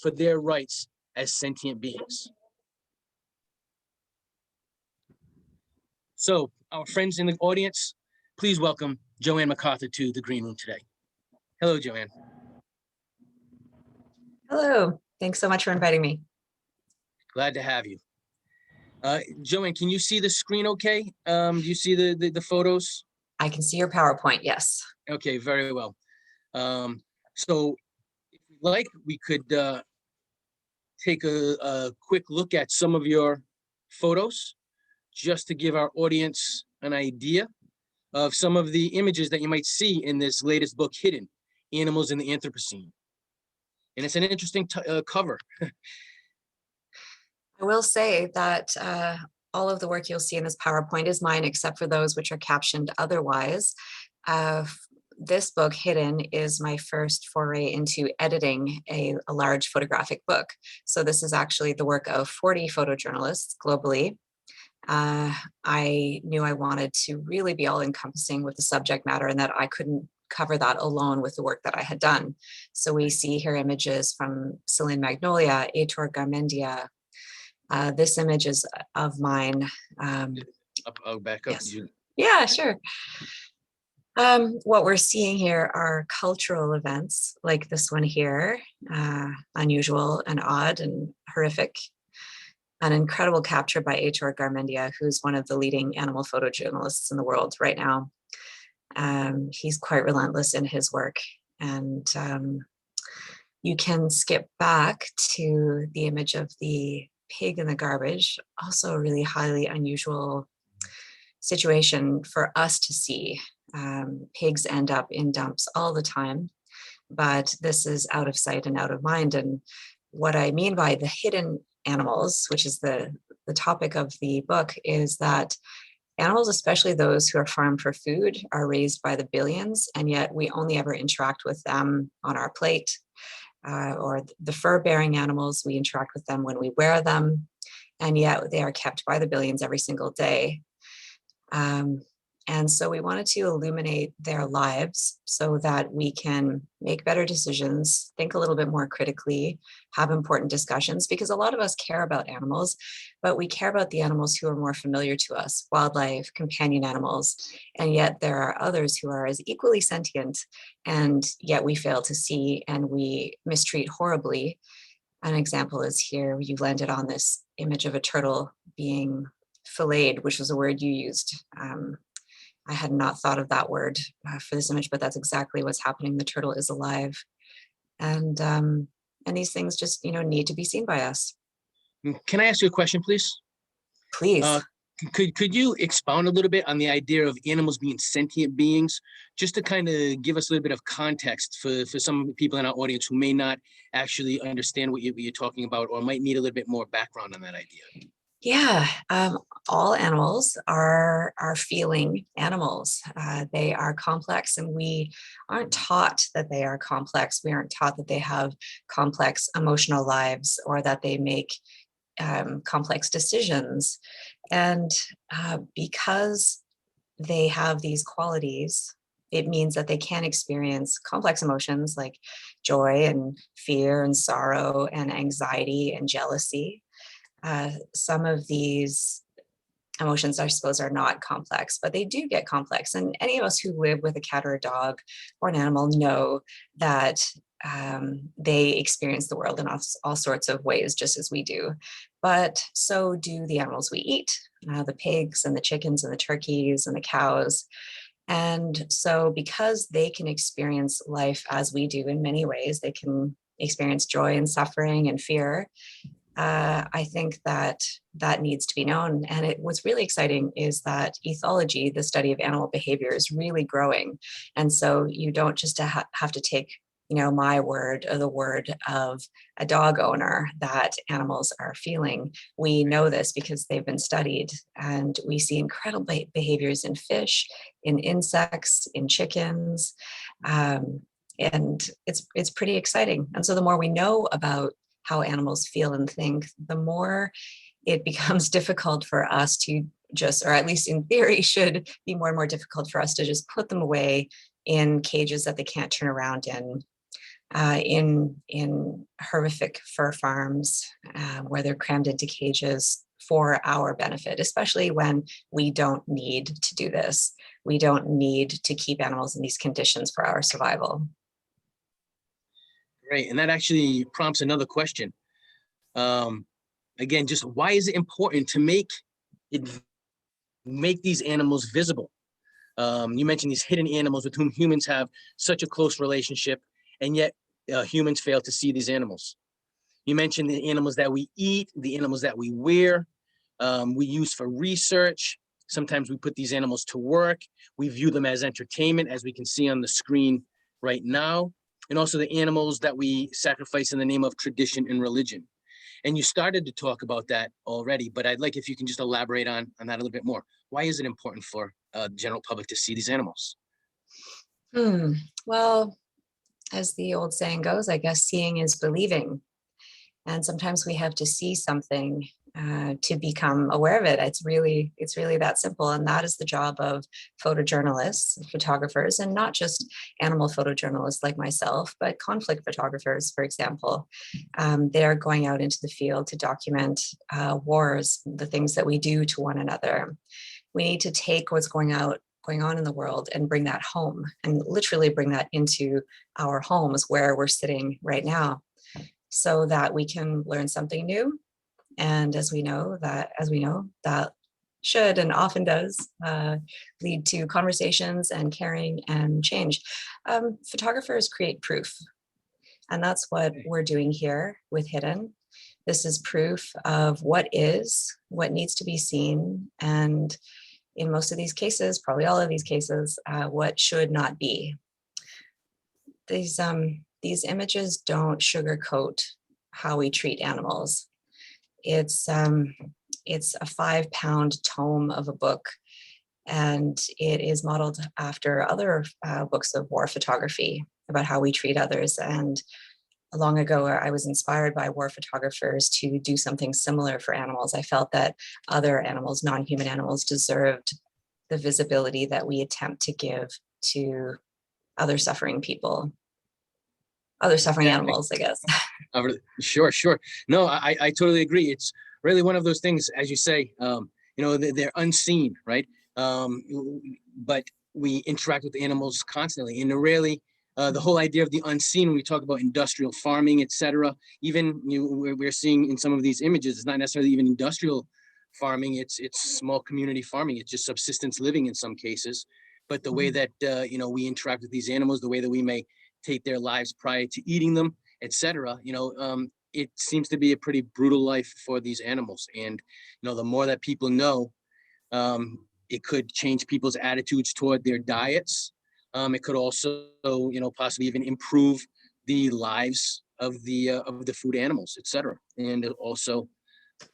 for their rights as sentient beings. So, our friends in the audience, please welcome Jo-Anne McArthur to the Green Room today. Hello, Jo-Anne. Hello, thanks so much for inviting me. Glad to have you. Jo-Anne, can you see the screen okay? Do you see the photos? I can see your PowerPoint, yes. Okay, very well. So if you'd like, we could take a quick look at some of your photos just to give our audience an idea of some of the images that you might see in this latest book, Hidden: Animals in the Anthropocene. And it's an interesting cover. I will say that all of the work you'll see in this PowerPoint is mine, except for those which are captioned otherwise. This book, Hidden, is my first foray into editing a large photographic book. So this is actually the work of 40 photojournalists globally. I knew I wanted to really be all-encompassing with the subject matter and that I couldn't cover that alone with the work that I had done. So we see here images from Celine Magnolia, Ettore Garmendia. This image is of mine. Back up. Yes. Yeah, sure. What we're seeing here are cultural events like this one here, unusual and odd and horrific. An incredible capture by Ettore Garmendia, who's one of the leading animal photojournalists in the world right now. He's quite relentless in his work. And you can skip back to the image of the pig in the garbage, also a really highly unusual situation for us to see. Pigs end up in dumps all the time, but this is out of sight and out of mind. And what I mean by the hidden animals, which is the topic of the book, is that animals, especially those who are farmed for food, are raised by the billions, and yet we only ever interact with them on our plate. Or the fur-bearing animals, we interact with them when we wear them, and yet they are kept by the billions every single day. And so we wanted to illuminate their lives so that we can make better decisions, think a little bit more critically, have important discussions, because a lot of us care about animals, but we care about the animals who are more familiar to us, wildlife, companion animals, and yet there are others who are as equally sentient, and yet we fail to see and we mistreat horribly. An example is here, you landed on this image of a turtle being filleted, which was a word you used. I had not thought of that word for this image, but that's exactly what's happening. The turtle is alive. And these things just, need to be seen by us. Can I ask you a question, please? Please. Could you expound a little bit on the idea of animals being sentient beings, just to kind of give us a little bit of context for some people in our audience who may not actually understand what you're talking about, or might need a little bit more background on that idea? Yeah, all animals are feeling animals. They are complex, and we aren't taught that they are complex. We aren't taught that they have complex emotional lives or that they make complex decisions. And because they have these qualities, it means that they can experience complex emotions like joy and fear and sorrow and anxiety and jealousy. Some of these emotions, I suppose, are not complex, but they do get complex. And any of us who live with a cat or a dog or an animal know that they experience the world in all sorts of ways, just as we do. But so do the animals we eat, the pigs and the chickens and the turkeys and the cows. And so because they can experience life as we do in many ways, they can experience joy and suffering and fear. I think that needs to be known. And what's really exciting is that ethology, the study of animal behavior, is really growing. And so you don't just have to take, my word or the word of a dog owner that animals are feeling. We know this because they've been studied, and we see incredible behaviors in fish, in insects, in chickens. And it's pretty exciting. And so the more we know about how animals feel and think, the more it becomes difficult for us to just, or at least in theory, should be more and more difficult for us to just put them away in cages that they can't turn around in. in horrific fur farms where they're crammed into cages for our benefit, especially when we don't need to do this. We don't need to keep animals in these conditions for our survival. Great, and that actually prompts another question. Again, just why is it important to make these animals visible? You mentioned these hidden animals with whom humans have such a close relationship, and yet humans fail to see these animals. You mentioned the animals that we eat, the animals that we wear, we use for research. Sometimes we put these animals to work. We view them as entertainment, as we can see on the screen right now, and also the animals that we sacrifice in the name of tradition and religion. And you started to talk about that already, but I'd like if you can just elaborate on that a little bit more. Why is it important for the general public to see these animals? Well, as the old saying goes, I guess seeing is believing. And sometimes we have to see something to become aware of it. It's really that simple. And that is the job of photojournalists, photographers, and not just animal photojournalists like myself, but conflict photographers, for example. They're going out into the field to document wars, the things that we do to one another. We need to take what's going on in the world and bring that home, and literally bring that into our homes where we're sitting right now, so that we can learn something new. And as we know, that should and often does lead to conversations and caring and change. Photographers create proof. And that's what we're doing here with Hidden. This is proof of what needs to be seen, and in most of these cases, probably all of these cases, what should not be. These images don't sugarcoat how we treat animals. It's a 5-pound tome of a book, and it is modeled after other books of war photography about how we treat others. And long ago, I was inspired by war photographers to do something similar for animals. I felt that other animals, non-human animals, deserved the visibility that we attempt to give to other suffering people, other suffering animals, I guess. Sure. No, I totally agree. It's really one of those things, as you say, they're unseen, right? But we interact with animals constantly, and really, the whole idea of the unseen, when we talk about industrial farming, etc., even we're seeing in some of these images, it's not necessarily even industrial farming, it's small community farming, it's just subsistence living in some cases. But the way that we interact with these animals, the way that we may take their lives prior to eating them, etc., it seems to be a pretty brutal life for these animals. And the more that people know, it could change people's attitudes toward their diets. It could also, possibly even improve the lives of the food animals, etc., and also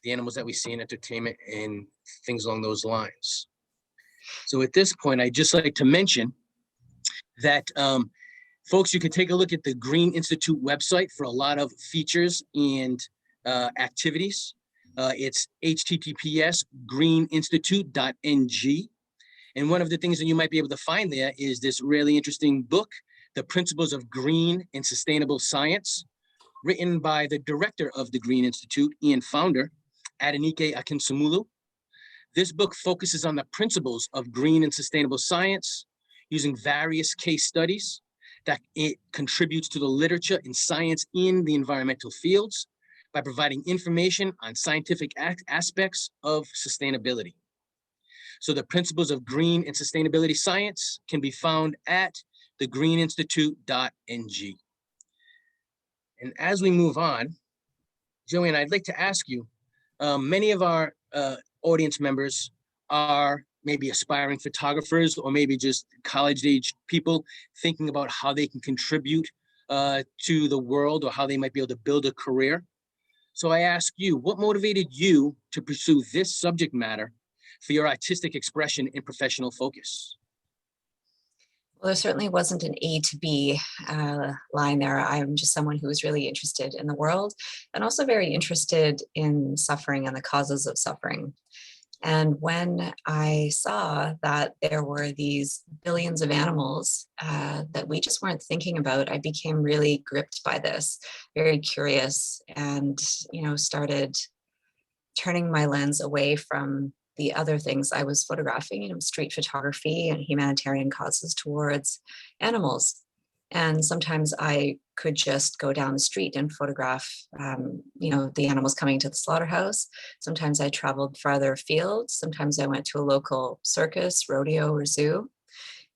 the animals that we see in entertainment and things along those lines. So at this point, I'd just like to mention that, folks, you can take a look at the Green Institute website for a lot of features and activities. It's https://greeninstitute.ng. And one of the things that you might be able to find there is this really interesting book, The Principles of Green and Sustainable Science, written by the director of the Green Institute and founder, Adenike Akinsumulu. This book focuses on the principles of green and sustainable science using various case studies that it contributes to the literature in science in the environmental fields by providing information on scientific aspects of sustainability. So the principles of green and sustainability science can be found at thegreeninstitute.ng. And as we move on, Jo-Anne, I'd like to ask you, many of our audience members are maybe aspiring photographers or maybe just college-age people thinking about how they can contribute to the world or how they might be able to build a career. So I ask you, what motivated you to pursue this subject matter for your artistic expression and professional focus? Well, there certainly wasn't an A to B line there. I'm just someone who was really interested in the world and also very interested in suffering and the causes of suffering. And when I saw that there were these billions of animals that we just weren't thinking about, I became really gripped by this, very curious, and started turning my lens away from the other things I was photographing, street photography and humanitarian causes, towards animals. And sometimes I could just go down the street and photograph, the animals coming to the slaughterhouse. Sometimes I traveled farther afield. Sometimes I went to a local circus, rodeo, or zoo.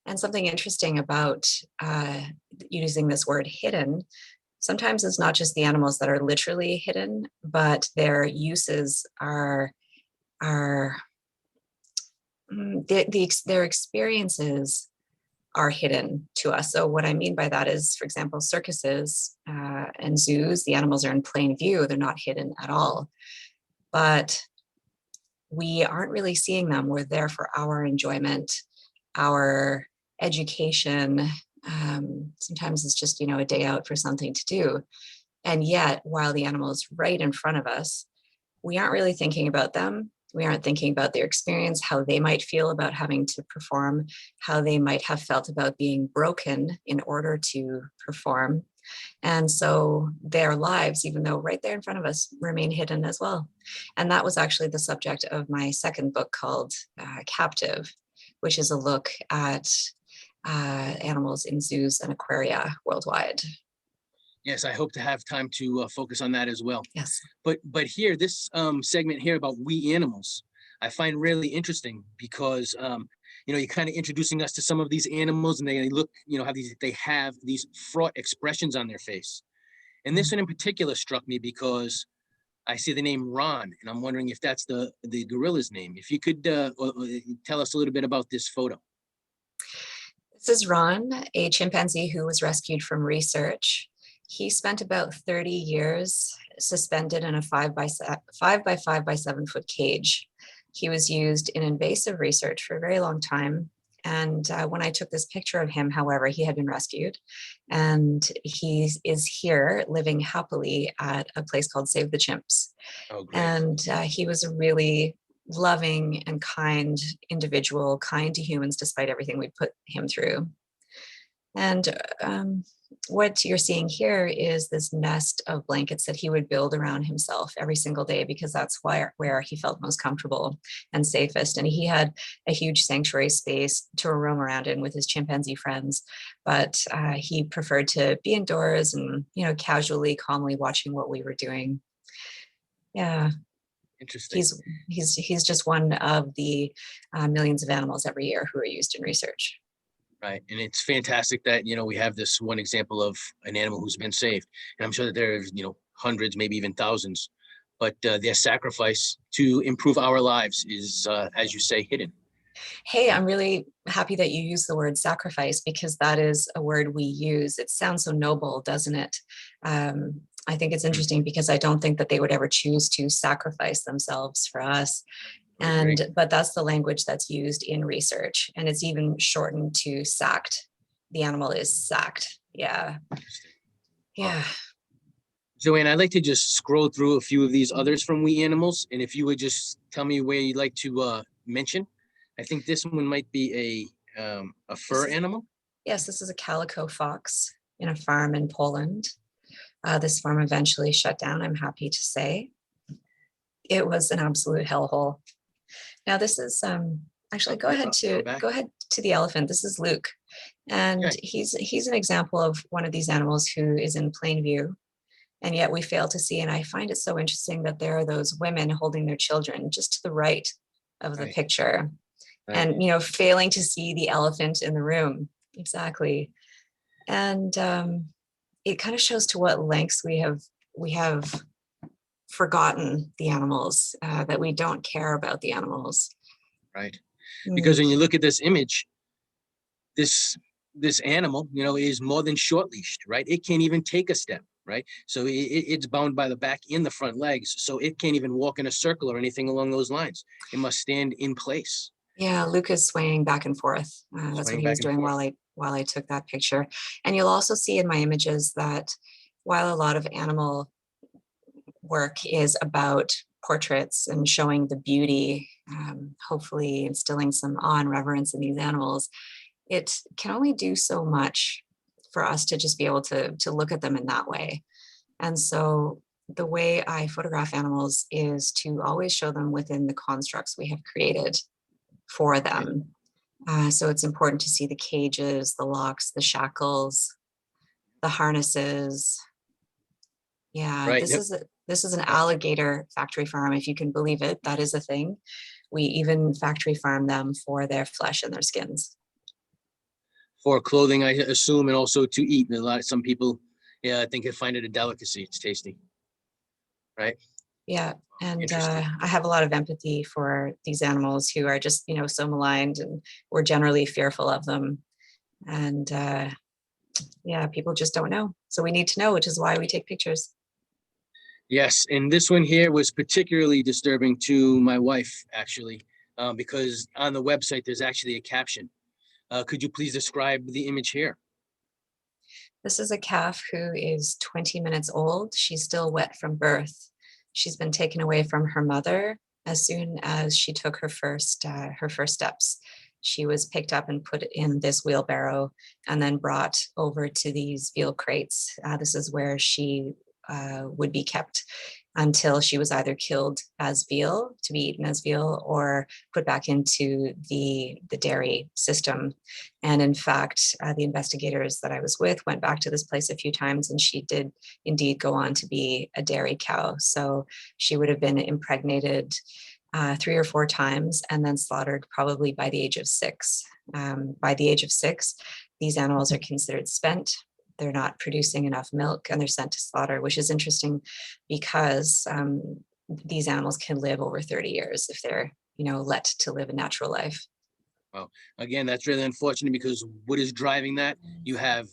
And something interesting about using this word hidden, sometimes it's not just the animals that are literally hidden, but their uses are their experiences are hidden to us. So what I mean by that is, for example, circuses and zoos, the animals are in plain view. They're not hidden at all. But we aren't really seeing them. We're there for our enjoyment, our education. Sometimes it's just, a day out for something to do. And yet, while the animal is right in front of us, we aren't really thinking about them. We aren't thinking about their experience, how they might feel about having to perform, how they might have felt about being broken in order to perform. And so their lives, even though right there in front of us, remain hidden as well. And that was actually the subject of my second book, called Captive, which is a look at animals in zoos and aquaria worldwide. Yes, I hope to have time to focus on that as well. Yes. But here, this segment here about we animals, I find really interesting because you're kind of introducing us to some of these animals, and they look, they have these fraught expressions on their face. And this one in particular struck me because I see the name Ron, and I'm wondering if that's the gorilla's name. If you could tell us a little bit about this photo. This is Ron, a chimpanzee who was rescued from research. He spent about 30 years suspended in a 5 by 5 by 7 foot cage. He was used in invasive research for a very long time. And when I took this picture of him, however, he had been rescued, and he is here living happily at a place called Save the Chimps. Oh, great. And he was a really loving and kind individual, kind to humans despite everything we put him through. And what you're seeing here is this nest of blankets that he would build around himself every single day, because that's where he felt most comfortable and safest. And he had a huge sanctuary space to roam around in with his chimpanzee friends, but he preferred to be indoors and, casually, calmly watching what we were doing. Yeah. Interesting. He's just one of the millions of animals every year who are used in research. Right. And it's fantastic that, we have this one example of an animal who's been saved. And I'm sure that there's, hundreds, maybe even thousands, but their sacrifice to improve our lives is, as you say, hidden. Hey, I'm really happy that you use the word sacrifice, because that is a word we use. It sounds so noble, doesn't it? I think it's interesting because I don't think that they would ever choose to sacrifice themselves for us. But that's the language that's used in research, and it's even shortened to sacked. The animal is sacked. Yeah. Yeah. Jo-Anne, I'd like to just scroll through a few of these others from We Animals, and if you would just tell me where you'd like to mention. I think this one might be a fur animal. Yes, this is a calico fox in a farm in Poland. This farm eventually shut down, I'm happy to say. It was an absolute hellhole. Now this is actually go ahead to the elephant. This is Luke, and he's an example of one of these animals who is in plain view, and yet we fail to see. And I find it so interesting that there are those women holding their children just to the right of the picture, and failing to see the elephant in the room. Exactly. And it kind of shows to what lengths we have forgotten the animals, that we don't care about the animals. Right. Because when you look at this image, this animal, is more than short leashed, right? It can't even take a step, right? So it's bound by the back and the front legs. So it can't even walk in a circle or anything along those lines. It must stand in place. Yeah, Luke is swaying back and forth. That's what he was doing while I took that picture. And you'll also see in my images that while a lot of animal work is about portraits and showing the beauty hopefully instilling some awe and reverence in these animals, it can only do so much for us to just be able to look at them in that way. And so the way I photograph animals is to always show them within the constructs we have created for them. So it's important to see the cages, the locks, the shackles, the harnesses. Yeah, Right. this is an alligator factory farm, if you can believe it. That is a thing. We even factory farm them for their flesh and their skins. For clothing, I assume, and also to eat. Some people, yeah, I think, find it a delicacy. It's tasty, right? Yeah, and Interesting. I have a lot of empathy for these animals who are just, so maligned, and we're generally fearful of them. And yeah, people just don't know. So we need to know, which is why we take pictures. Yes, and this one here was particularly disturbing to my wife, actually, because on the website there's actually a caption. Could you please describe the image here? This is a calf who is 20 minutes old. She's still wet from birth. She's been taken away from her mother as soon as she took her first steps. She was picked up and put in this wheelbarrow and then brought over to these veal crates. This is where she would be kept until she was either killed as veal, to be eaten as veal, or put back into the dairy system. And in fact, the investigators that I was with went back to this place a few times, and she did indeed go on to be a dairy cow. So she would have been impregnated 3 or 4 times and then slaughtered probably by the age of 6. By the age of 6, these animals are considered spent. They're not producing enough milk and they're sent to slaughter, which is interesting because these animals can live over 30 years if they're, let to live a natural life. Well, again, that's really unfortunate because what is driving that? You have,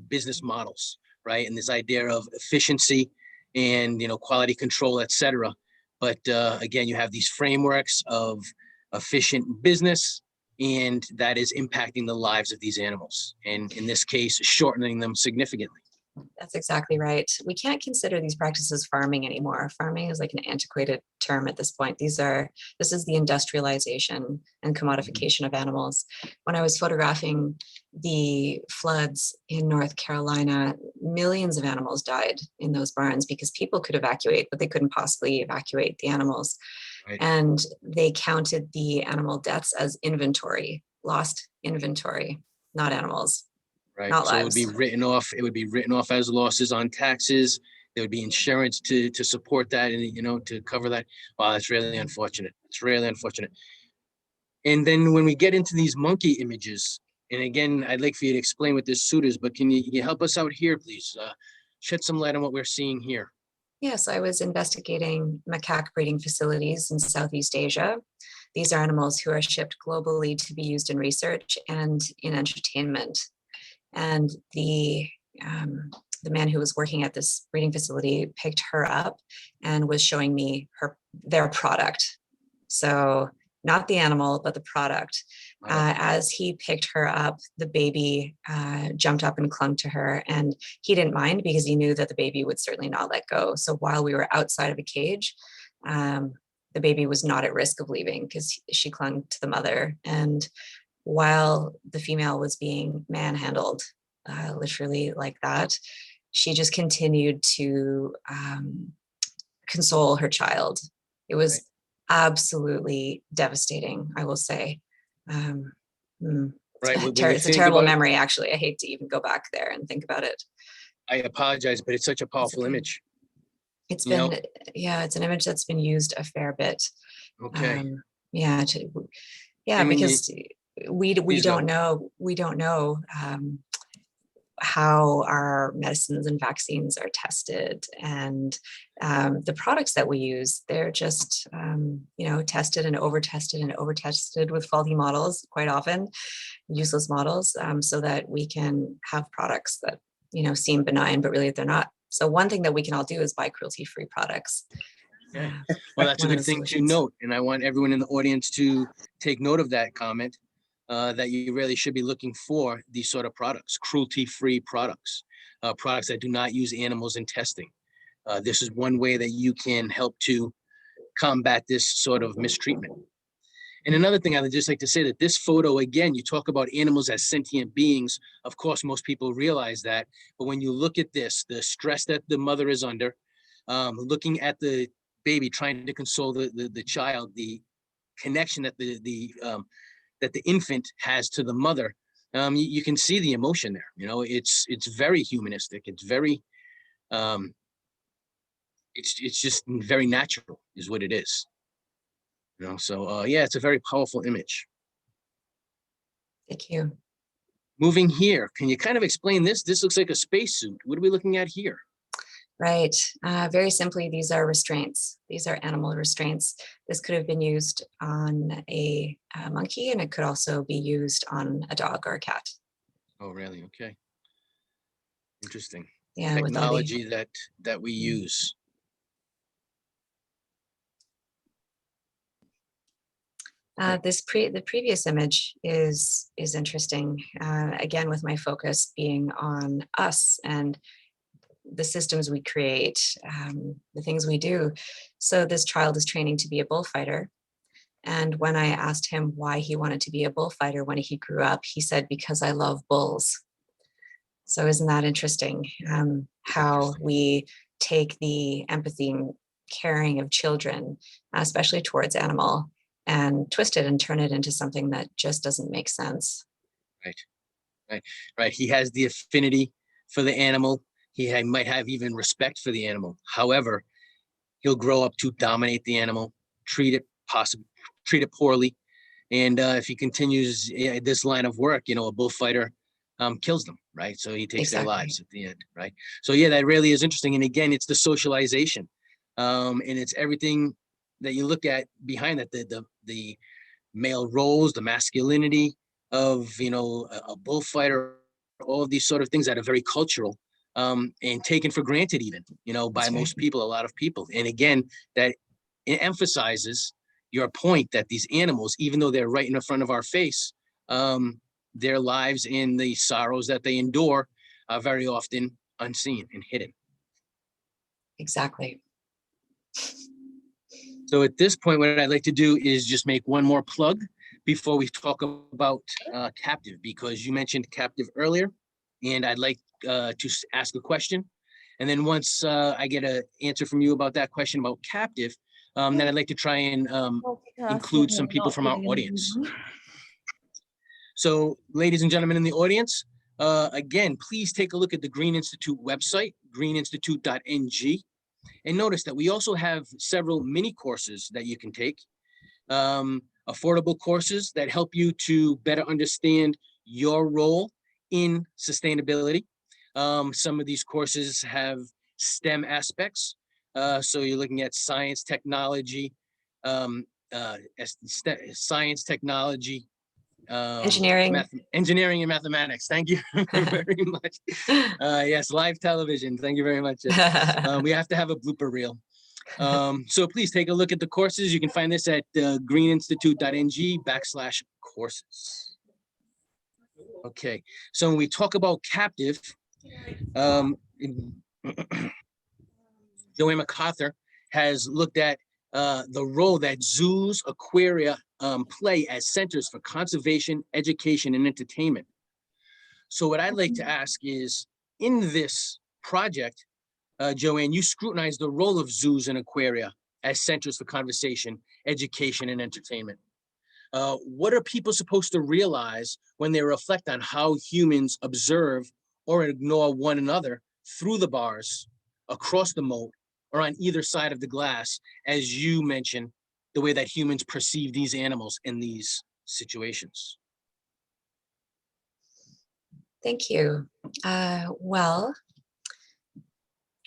business models, right? And this idea of efficiency and, quality control, et cetera. But again, you have these frameworks of efficient business, and that is impacting the lives of these animals. And in this case, shortening them significantly. That's exactly right. We can't consider these practices farming anymore. Farming is like an antiquated term at this point. This is the industrialization and commodification of animals. When I was photographing the floods in North Carolina, millions of animals died in those barns because people could evacuate, but they couldn't possibly evacuate the animals. Right. And they counted the animal deaths as inventory, lost inventory, not animals. Right. Not So lives. it would be written off as losses on taxes. There would be insurance to support that and, to cover that. Wow, that's really unfortunate. It's really unfortunate. And then when we get into these monkey images, and again, I'd like for you to explain what this suit is, but can you help us out here, please? Shed some light on what we're seeing here. Yes, I was investigating macaque breeding facilities in Southeast Asia. These are animals who are shipped globally to be used in research and in entertainment. And the man who was working at this breeding facility picked her up and was showing me their product. So not the animal, but the product. As he picked her up, the baby jumped up and clung to her, and he didn't mind because he knew that the baby would certainly not let go. So while we were outside of a cage, the baby was not at risk of leaving because she clung to the mother. And while the female was being manhandled, literally like that, she just continued to console her child. It was absolutely devastating, I will say. Right. It's a terrible memory, actually. I hate to even go back there and think about it. I apologize, but it's such a powerful image. It's been, it's an image that's been used a fair bit. Okay. Because we don't know how our medicines and vaccines are tested, and the products that we use, they're just tested and over-tested with faulty models, quite often useless models, so that we can have products that seem benign, but really they're not. So one thing that we can all do is buy cruelty-free products. Okay. Well, that's a good thing to note, and I want everyone in the audience to take note of that comment. That you really should be looking for these sort of products, cruelty-free products, products that do not use animals in testing. This is one way that you can help to combat this sort of mistreatment. And another thing I would just like to say that this photo, again, you talk about animals as sentient beings. Of course, most people realize that. But when you look at this, the stress that the mother is under, looking at the baby, trying to console the child, the connection that that the infant has to the mother, you can see the emotion there. You know, it's very humanistic. It's very, it's just very natural, is what it is. You know, so yeah, it's a very powerful image. Thank you. Moving here, can you kind of explain this? This looks like a spacesuit. What are we looking at here? Right. Very simply, these are restraints. These are animal restraints. This could have been used on a monkey, and it could also be used on a dog or a cat. Oh, really? Okay. Interesting. Yeah, with all the Technology that we use. the previous image is interesting. Again, with my focus being on us and the systems we create, the things we do. So this child is training to be a bullfighter. And when I asked him why he wanted to be a bullfighter when he grew up, he said, "Because I love bulls." So isn't that interesting? How we take the empathy and caring of children, especially towards animal, and twist it and turn it into something that just doesn't make sense. Right, right, right. He has the affinity for the animal. Might have even respect for the animal. However, he'll grow up to dominate the animal, treat it poorly. And if he continues this line of work, you know, a bullfighter kills them, right? So he takes their Exactly. lives at the end, right? So yeah, that really is interesting. And again, it's the socialization, and it's everything that you look at behind that, the male roles, the masculinity of, you know, a bullfighter, all of these sort of things that are very cultural, and taken for granted even, you know, by That's right. most people, a lot of people. And again, that it emphasizes your point that these animals, even though they're right in the front of our face, their lives and the sorrows that they endure are very often unseen and hidden. Exactly. So at this point, what I'd like to do is just make one more plug before we talk about captive, because you mentioned captive earlier, and I'd like to ask a question. And then once I get an answer from you about that question about captive, then I'd like to try and include some people from our audience. So, ladies and gentlemen in the audience, again, please take a look at the Green Institute website, greeninstitute.ng, and notice that we also have several mini courses that you can take, affordable courses that help you to better understand your role in sustainability. Some of these courses have STEM aspects. So you're looking at science, technology, science, technology, Engineering. engineering and mathematics. Thank you very much. Yes, live television. Thank you very much. We have to have a blooper reel. So please take a look at the courses. You can find this at greeninstitute.ng/courses. Okay, so when we talk about captive, Jo-Anne McArthur has looked at the role that zoos, aquaria play as centers for conservation, education, and entertainment. So what I'd like to ask is, in this project, Jo-Anne, you scrutinize the role of zoos and aquaria as centers for conversation, education, and entertainment. What are people supposed to realize when they reflect on how humans observe or ignore one another through the bars, across the moat, or on either side of the glass, as you mentioned, the way that humans perceive these animals in these situations? Thank you. Well,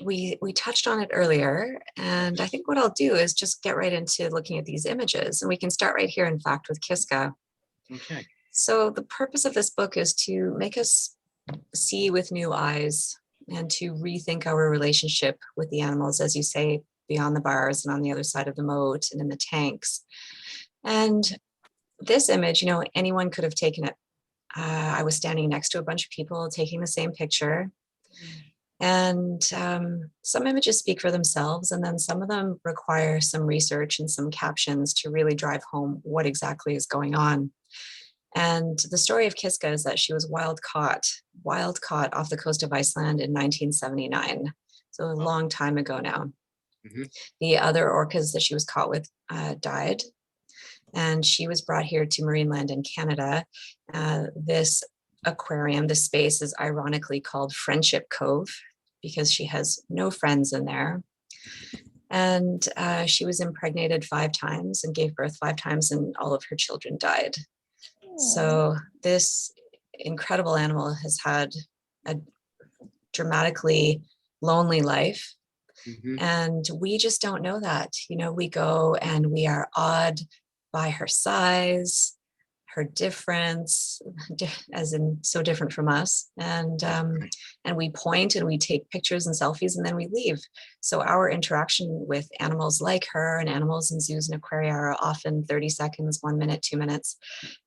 we touched on it earlier, and I think what I'll do is just get right into looking at these images, and we can start right here, in fact, with Kiska. Okay. So the purpose of this book is to make us see with new eyes and to rethink our relationship with the animals, as you say, beyond the bars and on the other side of the moat and in the tanks. And this image, you know, anyone could have taken it. I was standing next to a bunch of people taking the same picture. And some images speak for themselves, and then some of them require some research and some captions to really drive home what exactly is going on. And the story of Kiska is that she was wild caught off the coast of Iceland in 1979. So a Oh. long time ago now. Mhm. The other orcas that she was caught with died, and she was brought here to Marineland in Canada. This aquarium, this space is ironically called Friendship Cove because she has no friends in there. And she was impregnated 5 times and gave birth 5 times, and all of her children died. So this incredible animal has had a dramatically lonely life. Mhm. And we just don't know that. You know, we go and we are awed by her size, her difference, as in so different from us. And we point and we take pictures and selfies and then we leave. So our interaction with animals like her and animals in zoos and aquaria are often 30 seconds, 1 minute, 2 minutes.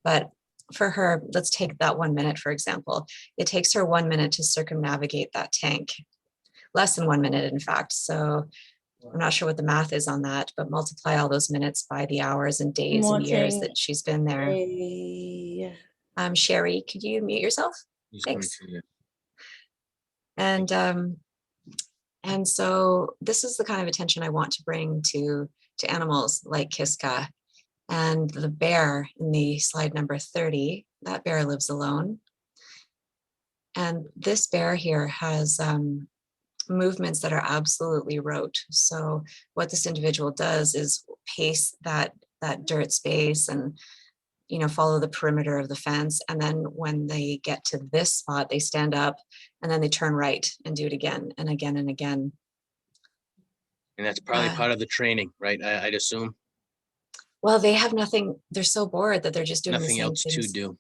But for her, let's take that 1 minute, for example. It takes her 1 minute to circumnavigate that tank. Less than 1 minute, in fact. So I'm not sure what the math is on that, but multiply all those minutes by the hours and days and years that she's been there. Sherry, could you mute yourself? He's going Thanks. to, yeah. And so this is the kind of attention I want to bring to animals like Kiska. And the bear in the slide number 30, that bear lives alone. And this bear here has movements that are absolutely rote. So what this individual does is pace that dirt space and follow the perimeter of the fence. And then when they get to this spot, they stand up and then they turn right and do it again and again and again. And that's probably part of the training, right? I'd assume. Well, they have nothing. They're so bored that they're just doing Nothing the same else things. to do.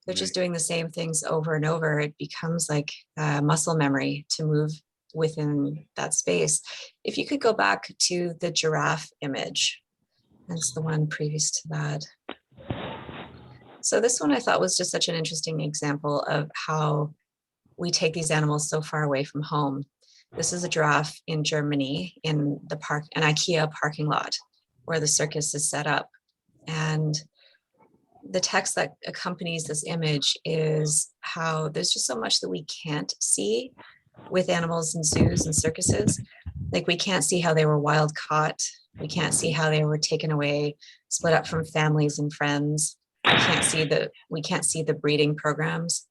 They're just doing the same things over and over. It becomes like muscle memory to move within that space. If you could go back to the giraffe image, that's the one previous to that. So this one I thought was just such an interesting example of how we take these animals so far away from home. This is a giraffe in Germany in the park, an IKEA parking lot where the circus is set up. And the text that accompanies this image is how there's just so much that we can't see with animals in zoos and circuses. Like we can't see how they were wild caught. We can't see how they were taken away, split up from families and friends. We can't see the breeding programs.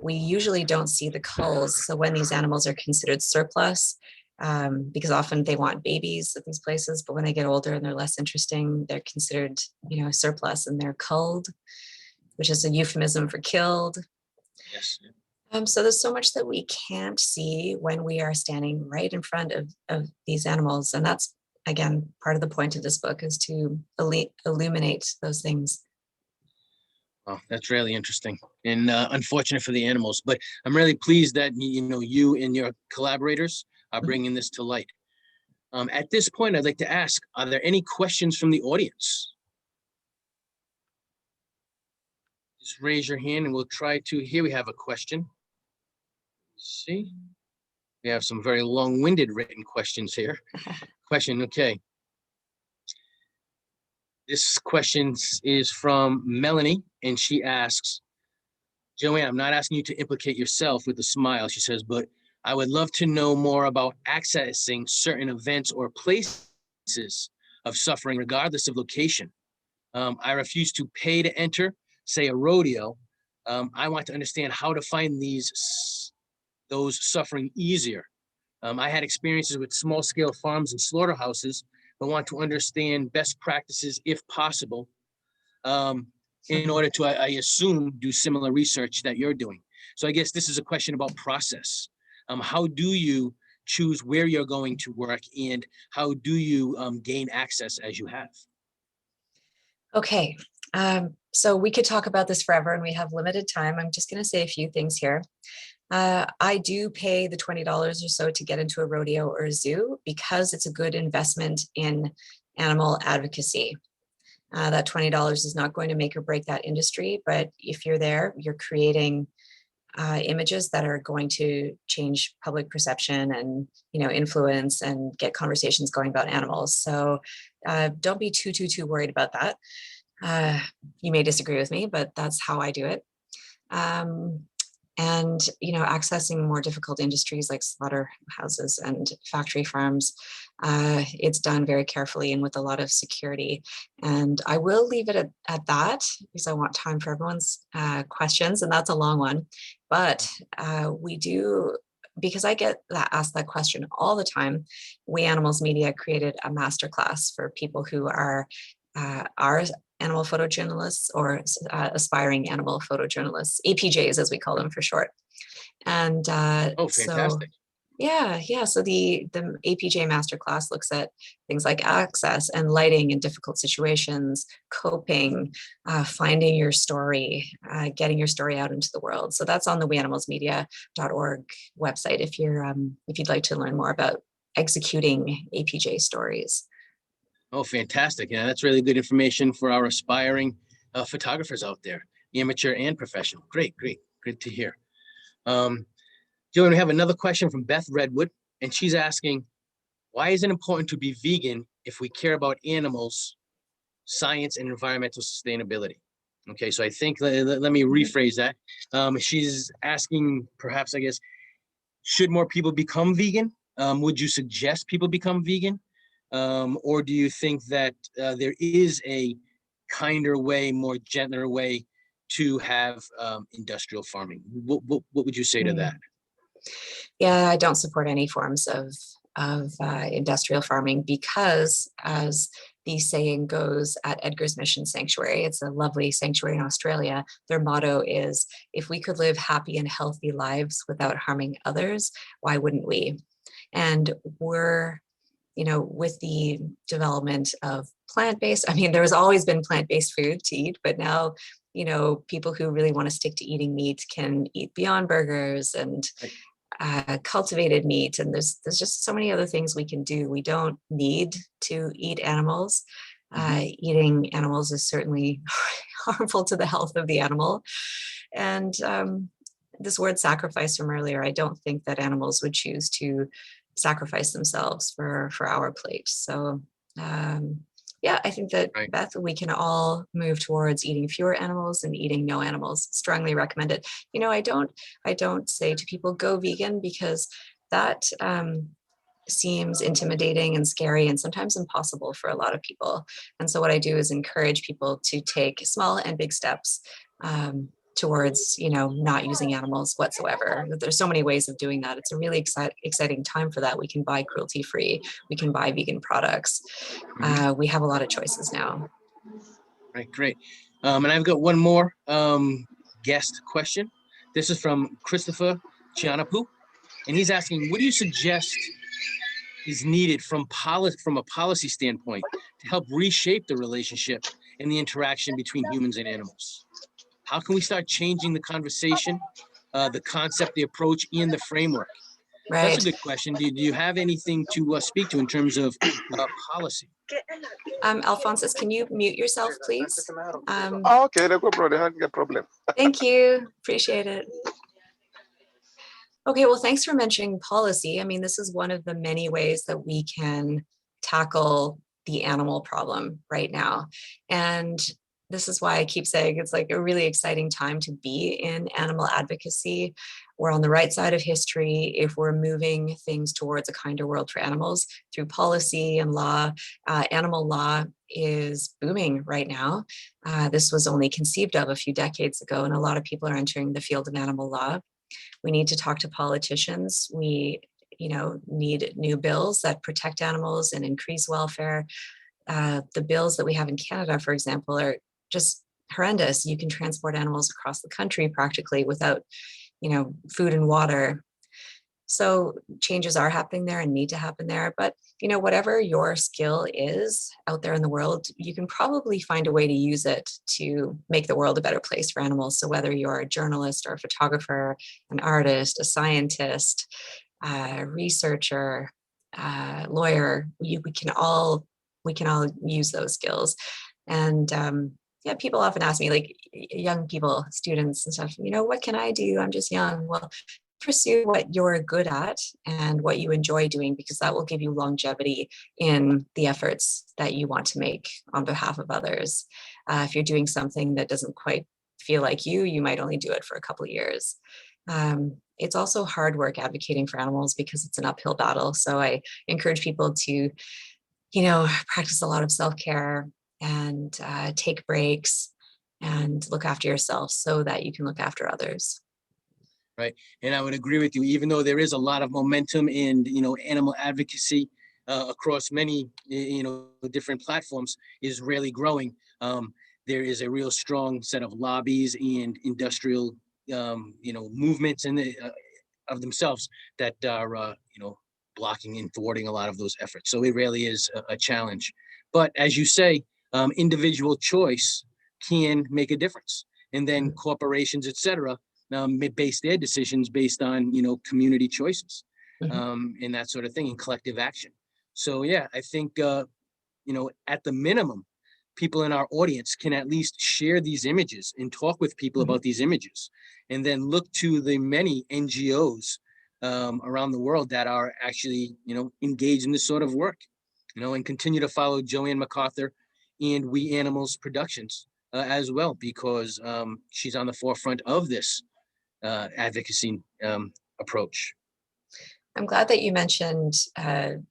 We usually don't see the culls. So when these animals are considered surplus, because often they want babies at these places, but when they get older and they're less interesting, they're considered, surplus, and they're culled, which is a euphemism for killed. Yes. So there's so much that we can't see when we are standing right in front of these animals. And that's, again, part of the point of this book is to illuminate those things. Oh, that's really interesting and unfortunate for the animals, but I'm really pleased that, you and your collaborators are bringing this to light. At this point, I'd like to ask, are there any questions from the audience? Just raise your hand and we'll try to, here we have a question. Let's see, we have some very long-winded written questions here. Question, okay. This question is from Melanie, and she asks, Jo-Anne, I'm not asking you to implicate yourself with a smile, she says, but I would love to know more about accessing certain events or places of suffering, regardless of location. I refuse to pay to enter, say a rodeo. I want to understand how to find those suffering easier. I had experiences with small scale farms and slaughterhouses, but want to understand best practices if possible, in order to, I assume, do similar research that you're doing. So I guess this is a question about process. How do you choose where you're going to work, and how do you gain access as you have? Okay, so we could talk about this forever and we have limited time. I'm just going to say a few things here. I do pay the $20 or so to get into a rodeo or a zoo because it's a good investment in animal advocacy. That $20 is not going to make or break that industry, but if you're there, you're creating images that are going to change public perception and, influence and get conversations going about animals. So don't be too worried about that. You may disagree with me, but that's how I do it. And accessing more difficult industries like slaughterhouses and factory farms, it's done very carefully and with a lot of security. And I will leave it at that because I want time for everyone's questions, and that's a long one. But we do, because I get asked that question all the time, We Animals Media created a masterclass for people who are animal photojournalists or aspiring animal photojournalists, APJs as we call them for short. And Oh, fantastic. So the APJ masterclass looks at things like access and lighting in difficult situations, coping, finding your story, getting your story out into the world. So that's on the weanimalsmedia.org website if you'd like to learn more about executing APJ stories. Oh, fantastic. Yeah, that's really good information for our aspiring photographers out there, amateur and professional. Great to hear. Jo, we have another question from Beth Redwood, and she's asking, why is it important to be vegan if we care about animals, science, and environmental sustainability? Okay, so I think, let me rephrase that. She's asking, perhaps, I guess, should more people become vegan? Would you suggest people become vegan? Or do you think that there is a kinder way, more gentler way to have industrial farming? What would you say to that? Yeah, I don't support any forms of industrial farming because, as the saying goes at Edgar's Mission Sanctuary, it's a lovely sanctuary in Australia, their motto is, if we could live happy and healthy lives without harming others, why wouldn't we? And we're, with the development of plant-based, there's always been plant-based food to eat, but now, people who really want to stick to eating meat can eat Beyond Burgers and cultivated meat, and there's just so many other things we can do. We don't need to eat animals. Eating animals is certainly harmful to the health of the animal. And this word sacrifice from earlier, I don't think that animals would choose to sacrifice themselves for our plate. So I think that, Right. Beth, we can all move towards eating fewer animals and eating no animals. Strongly recommend it. I don't say to people go vegan, because that seems intimidating and scary and sometimes impossible for a lot of people. And so what I do is encourage people to take small and big steps towards, not using animals whatsoever. There's so many ways of doing that. It's a really exciting time for that. We can buy cruelty-free. We can buy vegan products. We have a lot of choices now. Right, great. And I've got one more guest question. This is from Christopher Chianapu, and he's asking, what do you suggest is needed from a policy standpoint to help reshape the relationship and the interaction between humans and animals? How can we start changing the conversation, the concept, the approach, and the framework? Right. That's a good question. Do you have anything to speak to in terms of policy? Alphonsus, can you mute yourself, please? Okay, no problem. Thank you. Appreciate it. Okay, well, thanks for mentioning policy. This is one of the many ways that we can tackle the animal problem right now. And this is why I keep saying it's like a really exciting time to be in animal advocacy. We're on the right side of history if we're moving things towards a kinder world for animals through policy and law. Animal law is booming right now. This was only conceived of a few decades ago, and a lot of people are entering the field of animal law. We need to talk to politicians. We need new bills that protect animals and increase welfare. The bills that we have in Canada, for example, are just horrendous. You can transport animals across the country practically without, food and water. So changes are happening there and need to happen there. But, whatever your skill is out there in the world, you can probably find a way to use it to make the world a better place for animals. So whether you're a journalist or a photographer, an artist, a scientist, researcher, lawyer, we can all use those skills. And yeah, people often ask me, like young people, students and stuff, what can I do? I'm just young. Well, pursue what you're good at and what you enjoy doing, because that will give you longevity in the efforts that you want to make on behalf of others. If you're doing something that doesn't quite feel like you might only do it for a couple of years. It's also hard work advocating for animals because it's an uphill battle. So I encourage people to, practice a lot of self-care and take breaks and look after yourself so that you can look after others. Right. And I would agree with you, even though there is a lot of momentum in, animal advocacy across many, different platforms is really growing. There is a real strong set of lobbies and industrial, movements in of themselves that are, blocking and thwarting a lot of those efforts. So it really is a challenge. But as you say, individual choice can make a difference. And then corporations, et cetera, base their decisions based on, community choices and that sort of thing, and collective action. So, yeah, I think, at the minimum, people in our audience can at least share these images and talk with people about these images, and then look to the many NGOs around the world that are actually, engaged in this sort of work, and continue to follow Jo-Anne McArthur and We Animals Productions as well, because she's on the forefront of this advocacy approach. I'm glad that you mentioned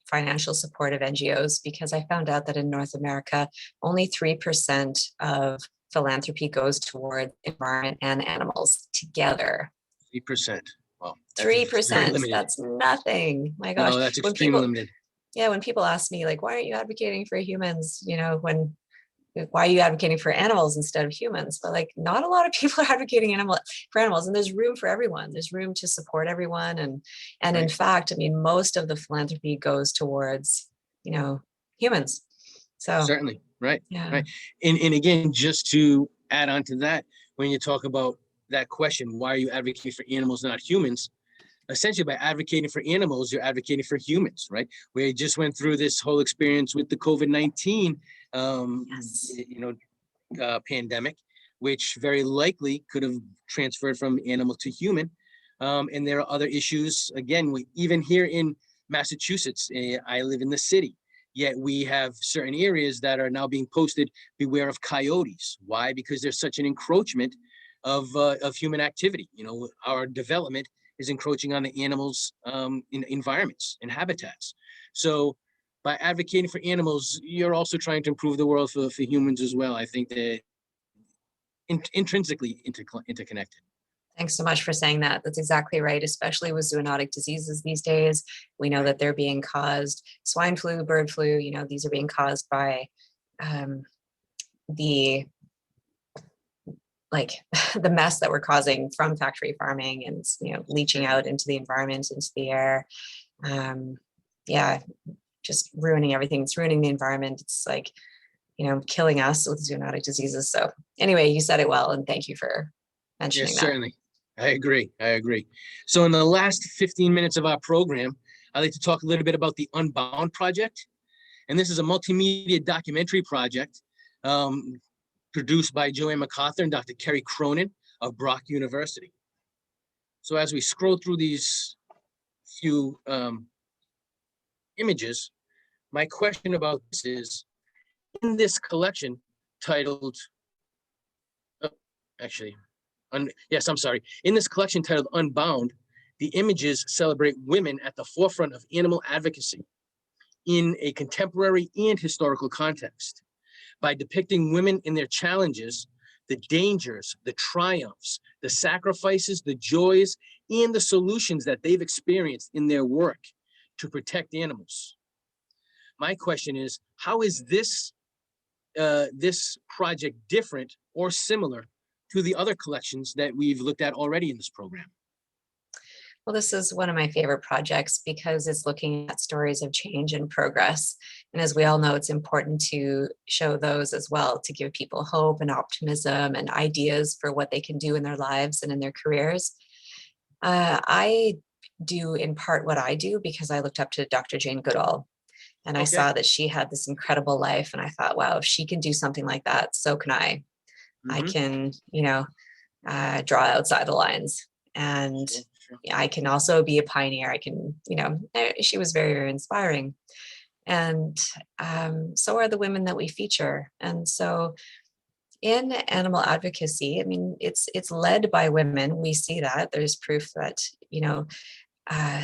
financial support of NGOs, because I found out that in North America, only 3% of philanthropy goes toward environment and animals together. 3%. Well, 3%. That's nothing. My gosh. No, that's extremely limited. Yeah, when people ask me, like, why aren't you advocating for humans? Why are you advocating for animals instead of humans? But like, not a lot of people are advocating for animals, and there's room for everyone. There's room to support everyone. And right. In fact, I mean, most of the philanthropy goes towards, humans. So certainly. Right. Yeah. Right. And again, just to add on to that, when you talk about that question, why are you advocating for animals, not humans? Essentially, by advocating for animals, you're advocating for humans, right? We just went through this whole experience with the COVID-19, Yes. pandemic, which very likely could have transferred from animal to human. And there are other issues. Again, even here in Massachusetts, I live in the city, yet we have certain areas that are now being posted, beware of coyotes. Why? Because there's such an encroachment of human activity. Our development is encroaching on the animals' in environments and habitats. So by advocating for animals, you're also trying to improve the world for humans as well. I think that intrinsically interconnected. Thanks so much for saying that. That's exactly right, especially with zoonotic diseases these days. We know that they're being caused, swine flu, bird flu, these are being caused by the the mess that we're causing from factory farming and, leaching out into the environment, into the air. Just ruining everything. It's ruining the environment. It's like, killing us with zoonotic diseases. So anyway, you said it well, and thank you for mentioning that. Certainly. I agree. So in the last 15 minutes of our program, I'd like to talk a little bit about the Unbound Project. And this is a multimedia documentary project produced by Jo-Anne McArthur and Dr. Kerry Cronin of Brock University. So as we scroll through these few images, my question about this is, in this collection titled, in this collection titled Unbound, the images celebrate women at the forefront of animal advocacy in a contemporary and historical context. By depicting women in their challenges, the dangers, the triumphs, the sacrifices, the joys, and the solutions that they've experienced in their work to protect animals. My question is, how is this project different or similar to the other collections that we've looked at already in this program? Well, this is one of my favorite projects because it's looking at stories of change and progress. And as we all know, it's important to show those as well, to give people hope and optimism and ideas for what they can do in their lives and in their careers. I do in part what I do because I looked up to Dr. Jane Goodall, and I saw that she had this incredible life. And I thought, wow, if she can do something like that, so can I. I Mhm. can, draw outside the lines. And Sure. I can also be a pioneer. I can, she was very, very inspiring. And so are the women that we feature. And so in animal advocacy, I mean, it's led by women. We see that. There's proof that,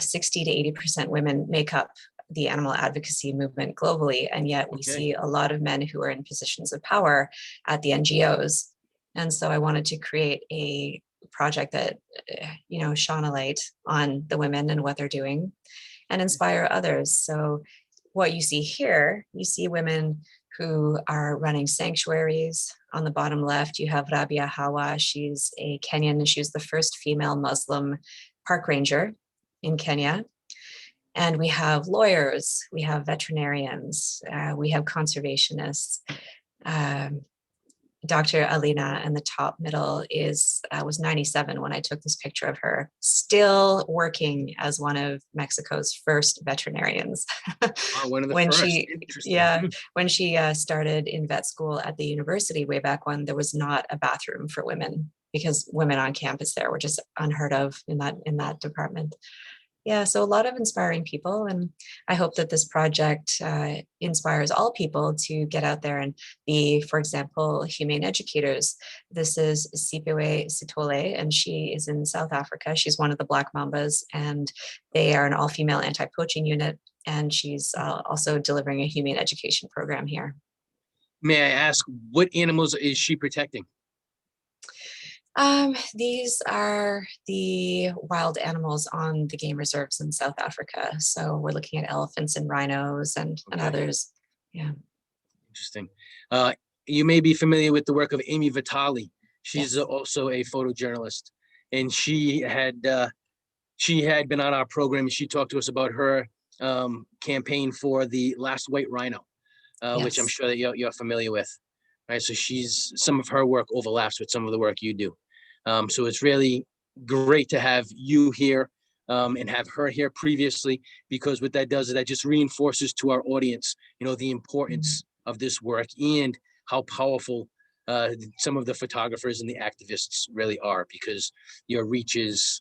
60 to 80% women make up the animal advocacy movement globally. And yet we Okay. see a lot of men who are in positions of power at the NGOs. And so I wanted to create a project that, shone a light on the women and what they're doing and inspire others. So what you see here, you see women who are running sanctuaries. On the bottom left, you have Rabia Hawa. She's a Kenyan, and she was the first female Muslim park ranger in Kenya. And we have lawyers, we have veterinarians, we have conservationists. Dr. Alina in the top middle was 97 when I took this picture of her, still working as one of Mexico's first veterinarians. One of the when first. she, Interesting. yeah, when she started in vet school at the university way back when, there was not a bathroom for women because women on campus there were just unheard of in that department. Yeah, so a lot of inspiring people, and I hope that this project inspires all people to get out there and be, for example, humane educators. This is Sipewe Sitole, and she is in South Africa. She's one of the Black Mambas, and they are an all-female anti-poaching unit, and she's also delivering a humane education program here. May I ask, what animals is she protecting? These are the wild animals on the game reserves in South Africa. So we're looking at elephants and rhinos and Okay. others. Yeah. Interesting. You may be familiar with the work of Amy Vitale. She's Yes. also a photojournalist, and she had been on our program, and she talked to us about her campaign for the last white rhino, which I'm Yes. sure that you're familiar with. Right, so some of her work overlaps with some of the work you do. So it's really great to have you here and have her here previously, because what that does is that just reinforces to our audience, the importance of this work and how powerful some of the photographers and the activists really are, because your reach is,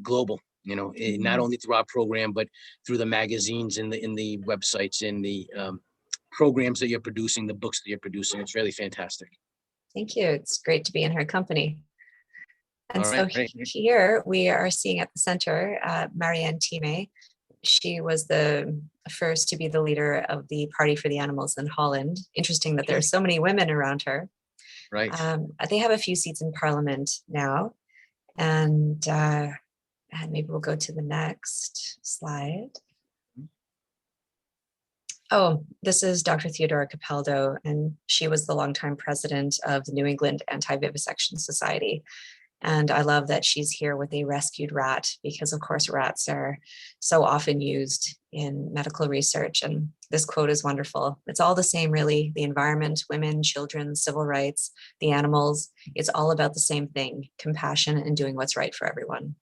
global, not only through our program, but through the magazines and the websites and the programs that you're producing, the books that you're producing. It's really fantastic. Thank you. It's great to be in her company. And All so right, great. here we are seeing at the center, Marianne Time. She was the first to be the leader of the Party for the Animals in Holland. Interesting that there are so many women around her. Right. They have a few seats in Parliament now. And maybe we'll go to the next slide. Oh, this is Dr. Theodora Capaldo, and she was the longtime president of the New England Anti-Vivisection Society. And I love that she's here with a rescued rat, because of course rats are so often used in medical research. And this quote is wonderful. It's all the same, really. The environment, women, children, civil rights, the animals. It's all about the same thing: compassion and doing what's right for everyone.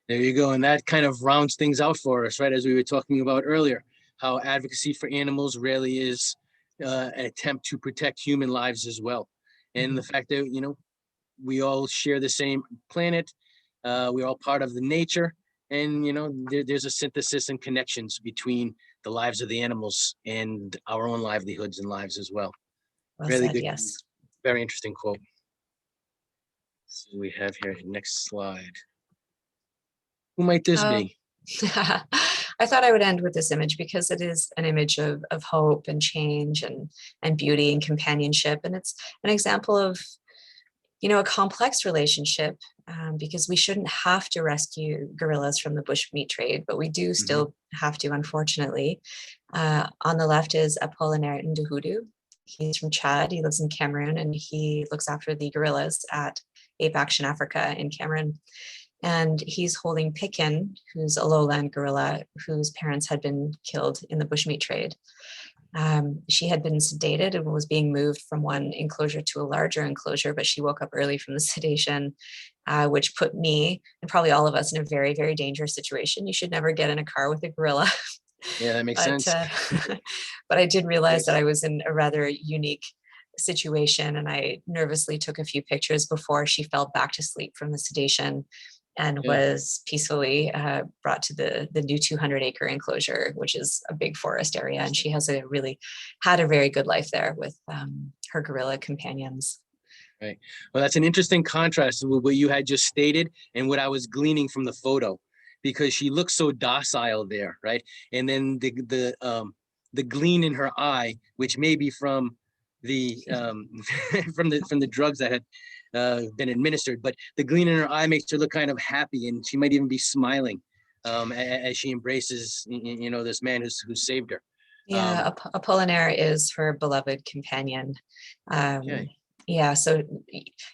There you go. And that kind of rounds things out for us, right? As we were talking about earlier, how advocacy for animals really is an attempt to protect human lives as well. And the fact that, we all share the same planet, we're all part of the nature, and, there's a synthesis and connections between the lives of the animals and our own livelihoods and lives as well. Well Really said, good. yes. Very interesting quote. So we have here, next slide. Who might this be? I thought I would end with this image because it is an image of hope and change and beauty and companionship. And it's an example of, a complex relationship, because we shouldn't have to rescue gorillas from the bush meat trade, but we do still have to, unfortunately. On the left is Apollinaire Nduhudu. He's from Chad. He lives in Cameroon, and he looks after the gorillas at Ape Action Africa in Cameroon. And he's holding Picken, who's a lowland gorilla whose parents had been killed in the bushmeat trade. She had been sedated and was being moved from one enclosure to a larger enclosure, but she woke up early from the sedation, which put me and probably all of us in a very, very dangerous situation. You should never get in a car with a gorilla. Yeah, that makes sense. But I did realize that I was in a rather unique situation, and I nervously took a few pictures before she fell back to sleep from the sedation and Yeah. was peacefully brought to the new 200-acre enclosure, which is a big forest area. And she has had a very good life there with her gorilla companions. Right. Well, that's an interesting contrast with what you had just stated and what I was gleaning from the photo, because she looks so docile there, right? And then the gleam in her eye, which may be from the from the drugs that had been administered, but the gleam in her eye makes her look kind of happy, and she might even be smiling as she embraces, this man who saved her. Yeah, Apollinaire is her beloved companion. Okay. Yeah, so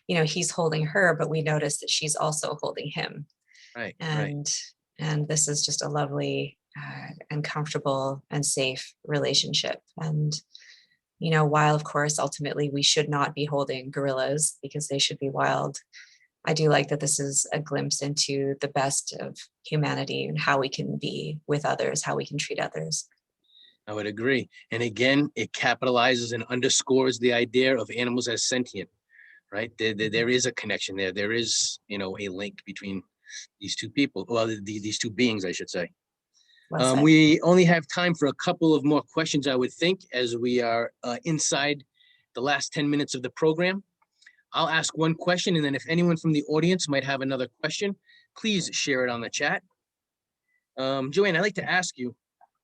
he's holding her, but we notice that she's also holding him. Right. And this is just a lovely and comfortable and safe relationship. And while of course ultimately we should not be holding gorillas because they should be wild, I do like that this is a glimpse into the best of humanity and how we can be with others, how we can treat others. I would agree. And again, it capitalizes and underscores the idea of animals as sentient, right? There is a connection there. There is, a link between these two people, well, these two beings, I should say. Well said. We only have time for a couple of more questions, I would think, as we are inside the last 10 minutes of the program. I'll ask one question, and then if anyone from the audience might have another question, please share it on the chat. Jo-Anne, I'd like to ask you,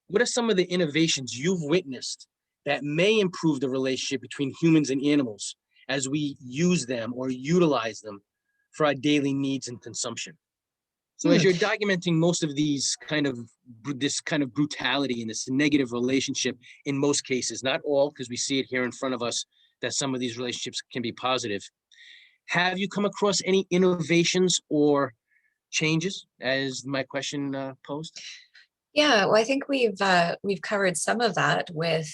what are some of the innovations you've witnessed that may improve the relationship between humans and animals as we use them or utilize them for our daily needs and consumption? So as you're documenting most of this kind of brutality and this negative relationship in most cases, not all, because we see it here in front of us, that some of these relationships can be positive. Have you come across any innovations or changes, as my question posed? Yeah, well, I think we've covered some of that with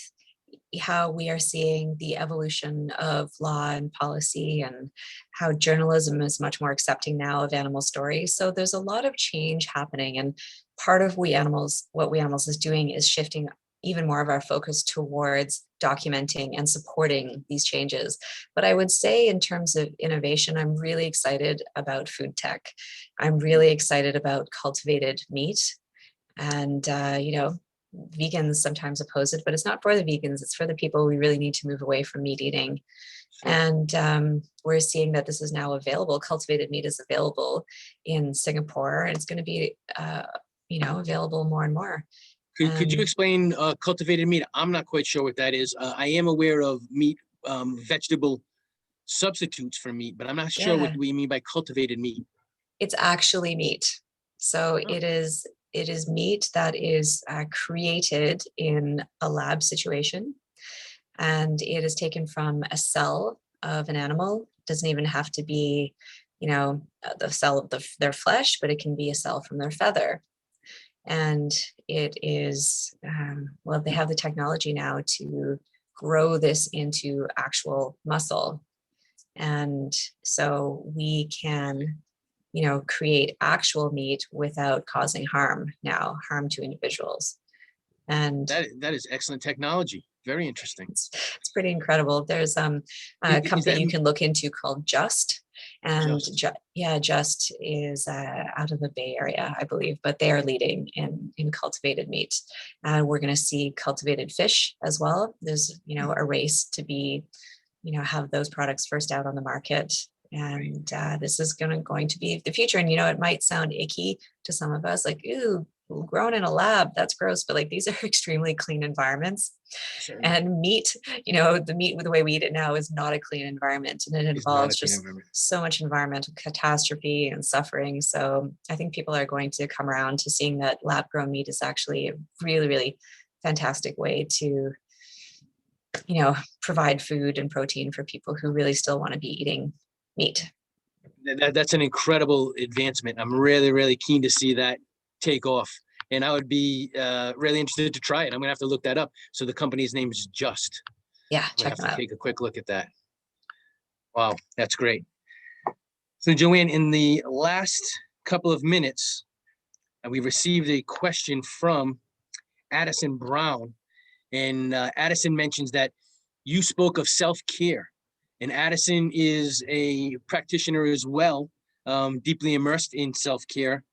how we are seeing the evolution of law and policy, and how journalism is much more accepting now of animal stories. So there's a lot of change happening, and part of what We Animals is doing is shifting even more of our focus towards documenting and supporting these changes. But I would say in terms of innovation, I'm really excited about food tech. I'm really excited about cultivated meat. And, vegans sometimes oppose it, but it's not for the vegans, it's for the people we really need to move away from meat eating. Sure. And we're seeing that this is now available. Cultivated meat is available in Singapore, and it's going to be, available more and more. Could you explain cultivated meat? I'm not quite sure what that is. I am aware of meat, vegetable substitutes for meat, but I'm not sure what we mean by cultivated meat. It's actually meat. So Oh. it is meat that is created in a lab situation, and it is taken from a cell of an animal. It doesn't even have to be, the cell of their flesh, but it can be a cell from their feather. And it is, they have the technology now to grow this into actual muscle. And so we can, create actual meat without causing harm to individuals. And that is excellent technology. Very interesting. It's pretty incredible. There's a company you can look into called Just. And Just is out of the Bay Area, I believe, but they are leading in cultivated meat. We're going to see cultivated fish as well. There's, a race to be, have those products first out on the market. And this is going to be the future. And, it might sound icky to some of us, like, ooh, grown in a lab, that's gross. But these are extremely clean environments. Sure. And meat, the way we eat it now is not a clean environment. And it involves just so much environmental catastrophe and suffering. So I think people are going to come around to seeing that lab grown meat is actually a really, really fantastic way to, provide food and protein for people who really still want to be eating meat. That's an incredible advancement. I'm really, really keen to see that take off. And I would be really interested to try it. I'm gonna have to look that up. So the company's name is Just. Yeah, check it out. Take a quick look at that. Wow, that's great. So Jo-Anne, in the last couple of minutes, we received a question from Addison Brown. And Addison mentions that you spoke of self-care, and Addison is a practitioner as well, deeply immersed in self-care.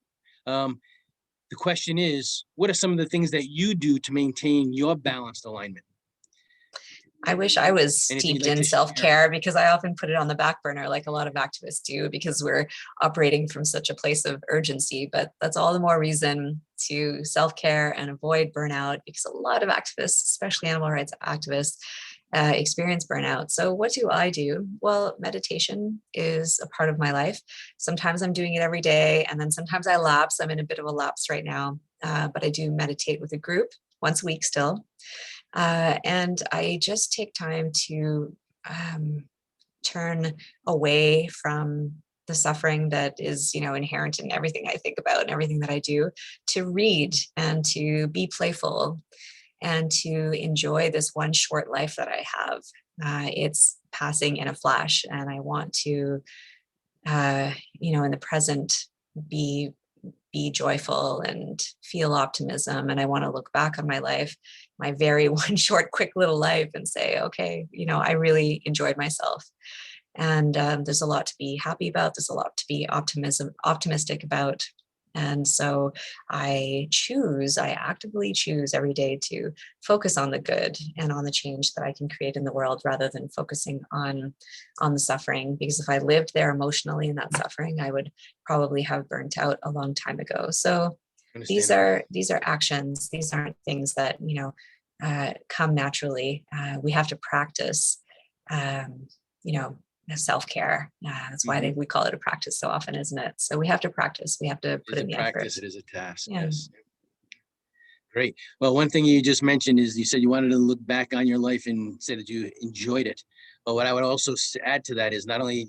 The question is, what are some of the things that you do to maintain your balanced alignment? I wish I was Anything you'd steeped like to in share? self-care, because I often put it on the back burner like a lot of activists do, because we're operating from such a place of urgency. But that's all the more reason to self-care and avoid burnout, because a lot of activists, especially animal rights activists, experience burnout. So what do I do? Well, meditation is a part of my life. Sometimes I'm doing it every day, and then sometimes I lapse. I'm in a bit of a lapse right now, but I do meditate with a group once a week still. And I just take time to turn away from the suffering that is, inherent in everything I think about and everything that I do, to read and to be playful and to enjoy this one short life that I have. It's passing in a flash, and I want to, in the present, be joyful and feel optimism. And I want to look back on my life, my very one short, quick little life, and say, okay, I really enjoyed myself. And there's a lot to be happy about. There's a lot to be optimistic about. And so I actively choose every day to focus on the good and on the change that I can create in the world, rather than focusing on the suffering. Because if I lived there emotionally in that suffering, I would probably have burnt out a long time ago. So these are actions. These aren't things that, come naturally. We have to practice, self-care. That's why we call it a practice so often, isn't it? So we have to practice. We have to put in the practice. effort. It is a task. Yeah. Yes. Great. Well, one thing you just mentioned is you said you wanted to look back on your life and say that you enjoyed it. But what I would also add to that is not only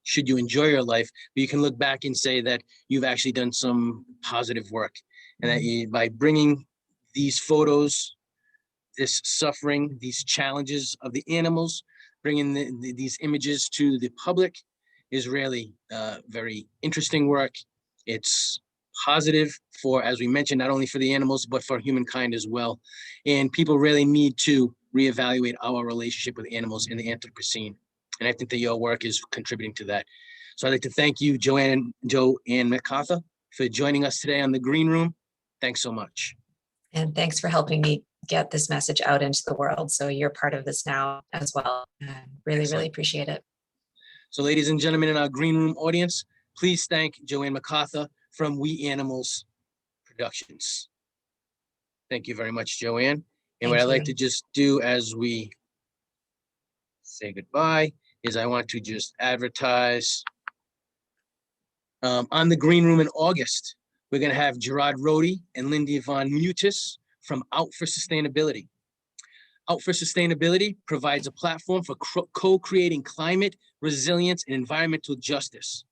should you enjoy your life, but you can look back and say that you've actually done some positive work, and that by bringing these photos, this suffering, these challenges of the animals, bringing these images to the public is really very interesting work. It's positive for, as we mentioned, not only for the animals, but for humankind as well. And people really need to reevaluate our relationship with animals in the Anthropocene. And I think that your work is contributing to that. So I'd like to thank you, Jo-Anne McArthur, for joining us today on The Green Room. Thanks so much. And thanks for helping me get this message out into the world. So you're part of this now as well. Really, Excellent. really appreciate it. So ladies and gentlemen in our Green Room audience, please thank Jo-Anne McArthur from We Animals Productions. Thank you very much, Jo-Anne. And what I'd like to just do as we say goodbye is I want to just advertise on the Green Room in August. We're going to have Gerard Rohde and Lindy Von Mutis from Out for Sustainability. Out for Sustainability provides a platform for co-creating climate, resilience, and environmental justice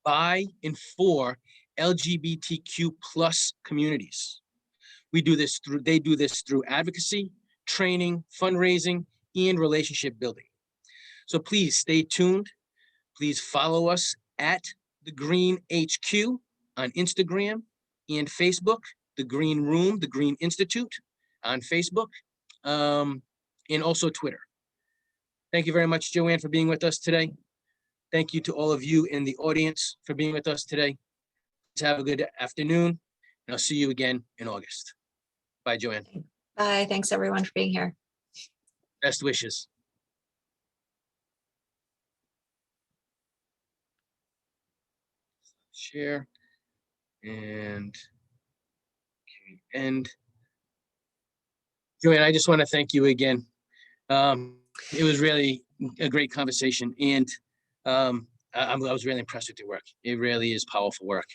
by and for LGBTQ+ communities. They do this through advocacy, training, fundraising, and relationship building. So please stay tuned. Please follow us at The Green HQ on Instagram and Facebook, The Green Room, The Green Institute on Facebook, and also Twitter. Thank you very much, Jo-Anne, for being with us today. Thank you to all of you in the audience for being with us today. Have a good afternoon, and I'll see you again in August. Bye, Jo-Anne. Bye. Thanks, everyone, for being here. Best wishes. Share and end. Jo-Anne, I just want to thank you again. It was really a great conversation, and I was really impressed with your work. It really is powerful work.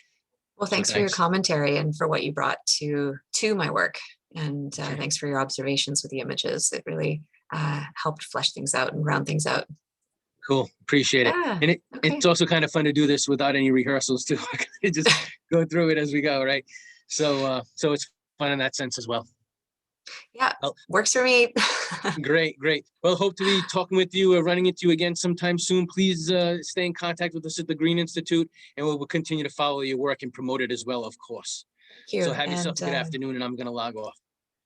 Well, thanks for your commentary and for what you brought to my work. And thanks for your observations with the images. It really helped flesh things out and round things out. Cool. Appreciate it. And it's also kind of fun to do this without any rehearsals too. Just go through it as we go, right? So it's fun in that sense as well. Yeah, works for me. Great. Well, hope to be talking with you or running into you again sometime soon. Please stay in contact with us at the Green Institute, and we'll continue to follow your work and promote it as well, of course. Thank you. So have yourself a good afternoon, and I'm going to log off.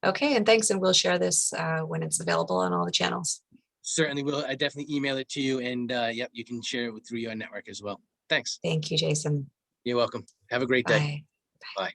Okay, and thanks. And we'll share this when it's available on all the channels. Certainly will. I definitely email it to you, and yep, you can share it through your network as well. Thanks. Thank you, Jason. You're welcome. Have a great day. Bye. Bye.